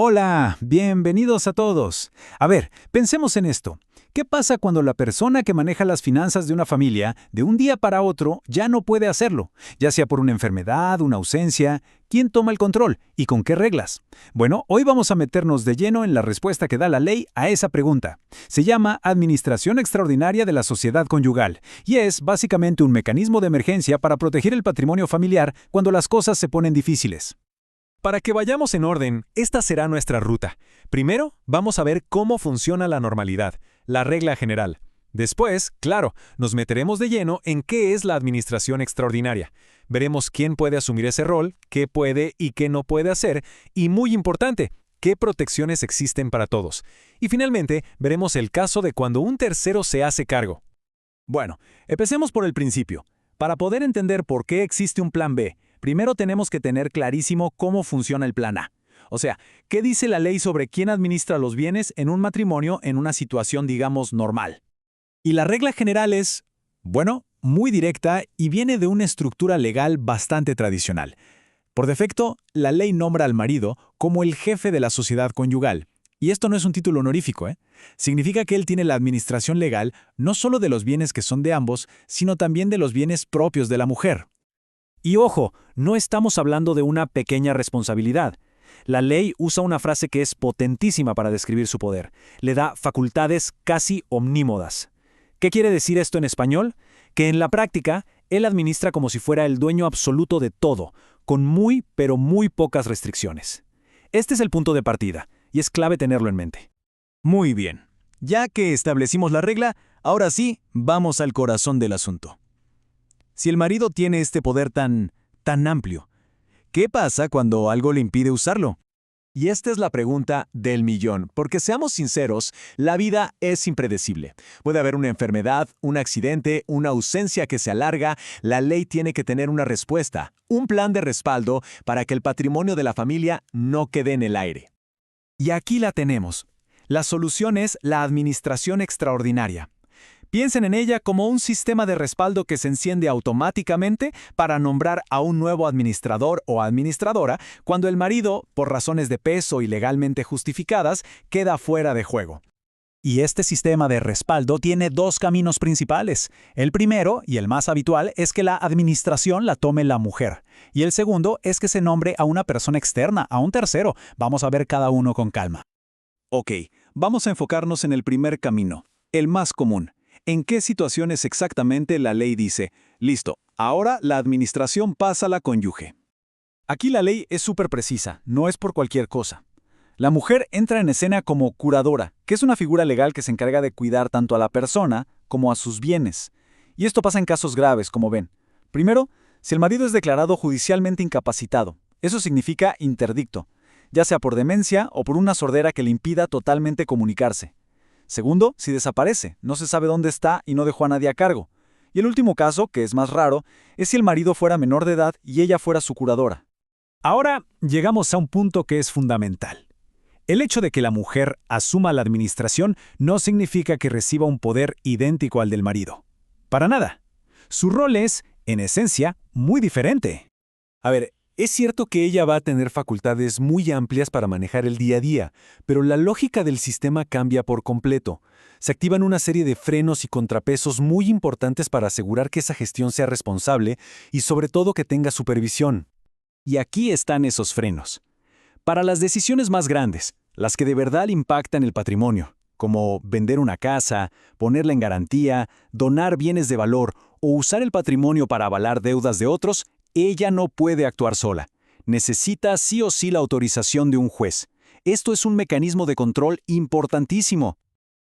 Hola, bienvenidos a todos. A ver, pensemos en esto. ¿Qué pasa cuando la persona que maneja las finanzas de una familia, de un día para otro, ya no puede hacerlo? Ya sea por una enfermedad, una ausencia, ¿quién toma el control y con qué reglas? Bueno, hoy vamos a meternos de lleno en la respuesta que da la ley a esa pregunta. Se llama Administración Extraordinaria de la Sociedad Conyugal y es básicamente un mecanismo de emergencia para proteger el patrimonio familiar cuando las cosas se ponen difíciles. Para que vayamos en orden, esta será nuestra ruta. Primero, vamos a ver cómo funciona la normalidad, la regla general. Después, claro, nos meteremos de lleno en qué es la administración extraordinaria. Veremos quién puede asumir ese rol, qué puede y qué no puede hacer, y muy importante, qué protecciones existen para todos. Y finalmente, veremos el caso de cuando un tercero se hace cargo. Bueno, empecemos por el principio. Para poder entender por qué existe un plan B, primero tenemos que tener clarísimo cómo funciona el plan A. O sea, ¿qué dice la ley sobre quién administra los bienes en un matrimonio en una situación, digamos, normal? Y la regla general es, bueno, muy directa y viene de una estructura legal bastante tradicional. Por defecto, la ley nombra al marido como el jefe de la sociedad conyugal. Y esto no es un título honorífico, ¿eh? Significa que él tiene la administración legal no solo de los bienes que son de ambos, sino también de los bienes propios de la mujer. Y ojo, no estamos hablando de una pequeña responsabilidad. La ley usa una frase que es potentísima para describir su poder. Le da facultades casi omnímodas. ¿Qué quiere decir esto en español? Que en la práctica, él administra como si fuera el dueño absoluto de todo, con muy, pero muy pocas restricciones. Este es el punto de partida, y es clave tenerlo en mente. Muy bien. Ya que establecimos la regla, ahora sí, vamos al corazón del asunto. Si el marido tiene este poder tan amplio, ¿qué pasa cuando algo le impide usarlo? Y esta es la pregunta del millón, porque seamos sinceros, la vida es impredecible. Puede haber una enfermedad, un accidente, una ausencia que se alarga, la ley tiene que tener una respuesta, un plan de respaldo para que el patrimonio de la familia no quede en el aire. Y aquí la tenemos. La solución es la administración extraordinaria. Piensen en ella como un sistema de respaldo que se enciende automáticamente para nombrar a un nuevo administrador o administradora cuando el marido, por razones de peso y legalmente justificadas, queda fuera de juego. Y este sistema de respaldo tiene dos caminos principales. El primero, y el más habitual, es que la administración la tome la mujer. Y el segundo es que se nombre a una persona externa, a un tercero. Vamos a ver cada uno con calma. Ok, vamos a enfocarnos en el primer camino, el más común. ¿En qué situaciones exactamente la ley dice, listo, ahora la administración pasa a la cónyuge? Aquí la ley es súper precisa, no es por cualquier cosa. La mujer entra en escena como curadora, que es una figura legal que se encarga de cuidar tanto a la persona como a sus bienes. Y esto pasa en casos graves, como ven. Primero, si el marido es declarado judicialmente incapacitado, eso significa interdicto, ya sea por demencia o por una sordera que le impida totalmente comunicarse. Segundo, si desaparece, no se sabe dónde está y no dejó a nadie a cargo. Y el último caso, que es más raro, es si el marido fuera menor de edad y ella fuera su curadora. Ahora llegamos a un punto que es fundamental. El hecho de que la mujer asuma la administración no significa que reciba un poder idéntico al del marido. Para nada. Su rol es, en esencia, muy diferente. A ver, es cierto que ella va a tener facultades muy amplias para manejar el día a día, pero la lógica del sistema cambia por completo. Se activan una serie de frenos y contrapesos muy importantes para asegurar que esa gestión sea responsable y sobre todo que tenga supervisión. Y aquí están esos frenos. Para las decisiones más grandes, las que de verdad impactan el patrimonio, como vender una casa, ponerla en garantía, donar bienes de valor o usar el patrimonio para avalar deudas de otros, ella no puede actuar sola. Necesita sí o sí la autorización de un juez. Esto es un mecanismo de control importantísimo.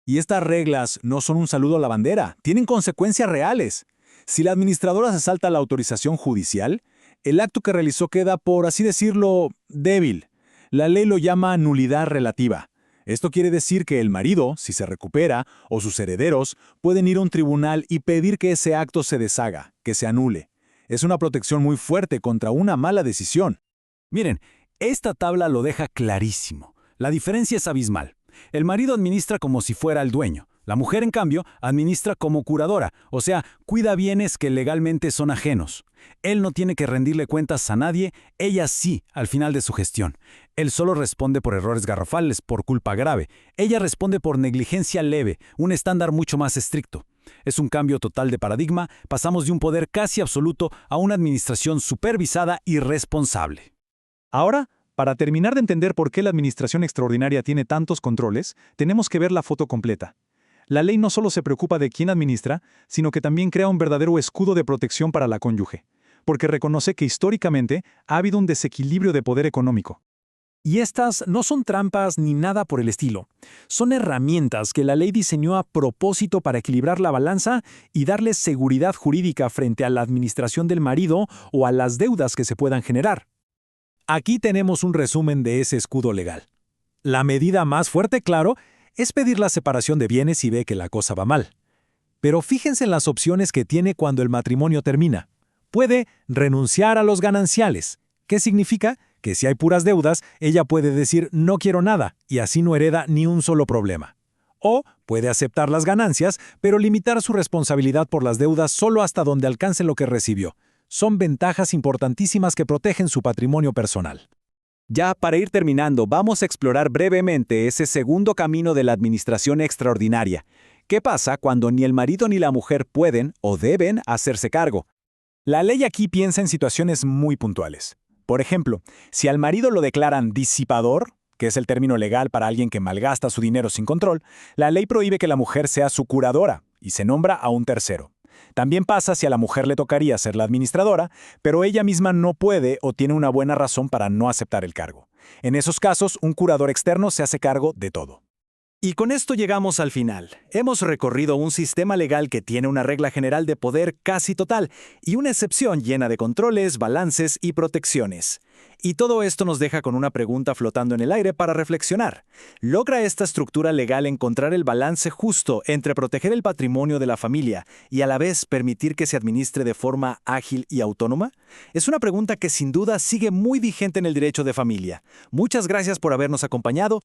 Y estas reglas no son un saludo a la bandera, tienen consecuencias reales. Si la administradora se salta la autorización judicial, el acto que realizó queda, por así decirlo, débil. La ley lo llama nulidad relativa. Esto quiere decir que el marido, si se recupera, o sus herederos, pueden ir a un tribunal y pedir que ese acto se deshaga, que se anule. Es una protección muy fuerte contra una mala decisión. Miren, esta tabla lo deja clarísimo. La diferencia es abismal. El marido administra como si fuera el dueño. La mujer, en cambio, administra como curadora, o sea, cuida bienes que legalmente son ajenos. Él no tiene que rendirle cuentas a nadie, ella sí, al final de su gestión. Él solo responde por errores garrafales, por culpa grave. Ella responde por negligencia leve, un estándar mucho más estricto. Es un cambio total de paradigma, pasamos de un poder casi absoluto a una administración supervisada y responsable. Ahora, para terminar de entender por qué la administración extraordinaria tiene tantos controles, tenemos que ver la foto completa. La ley no solo se preocupa de quién administra, sino que también crea un verdadero escudo de protección para la cónyuge, porque reconoce que históricamente ha habido un desequilibrio de poder económico. Y estas no son trampas ni nada por el estilo. Son herramientas que la ley diseñó a propósito para equilibrar la balanza y darle seguridad jurídica frente a la administración del marido o a las deudas que se puedan generar. Aquí tenemos un resumen de ese escudo legal. La medida más fuerte, claro, es pedir la separación de bienes si ve que la cosa va mal. Pero fíjense en las opciones que tiene cuando el matrimonio termina. Puede renunciar a los gananciales. ¿Qué significa? Que si hay puras deudas, ella puede decir no quiero nada y así no hereda ni un solo problema. O puede aceptar las ganancias, pero limitar su responsabilidad por las deudas solo hasta donde alcance lo que recibió. Son ventajas importantísimas que protegen su patrimonio personal. Ya para ir terminando, vamos a explorar brevemente ese segundo camino de la administración extraordinaria. ¿Qué pasa cuando ni el marido ni la mujer pueden o deben hacerse cargo? La ley aquí piensa en situaciones muy puntuales. Por ejemplo, si al marido lo declaran disipador, que es el término legal para alguien que malgasta su dinero sin control, la ley prohíbe que la mujer sea su curadora y se nombra a un tercero. También pasa si a la mujer le tocaría ser la administradora, pero ella misma no puede o tiene una buena razón para no aceptar el cargo. En esos casos, un curador externo se hace cargo de todo. Y con esto llegamos al final. Hemos recorrido un sistema legal que tiene una regla general de poder casi total y una excepción llena de controles, balances y protecciones. Y todo esto nos deja con una pregunta flotando en el aire para reflexionar. ¿Logra esta estructura legal encontrar el balance justo entre proteger el patrimonio de la familia y a la vez permitir que se administre de forma ágil y autónoma? Es una pregunta que sin duda sigue muy vigente en el derecho de familia. Muchas gracias por habernos acompañado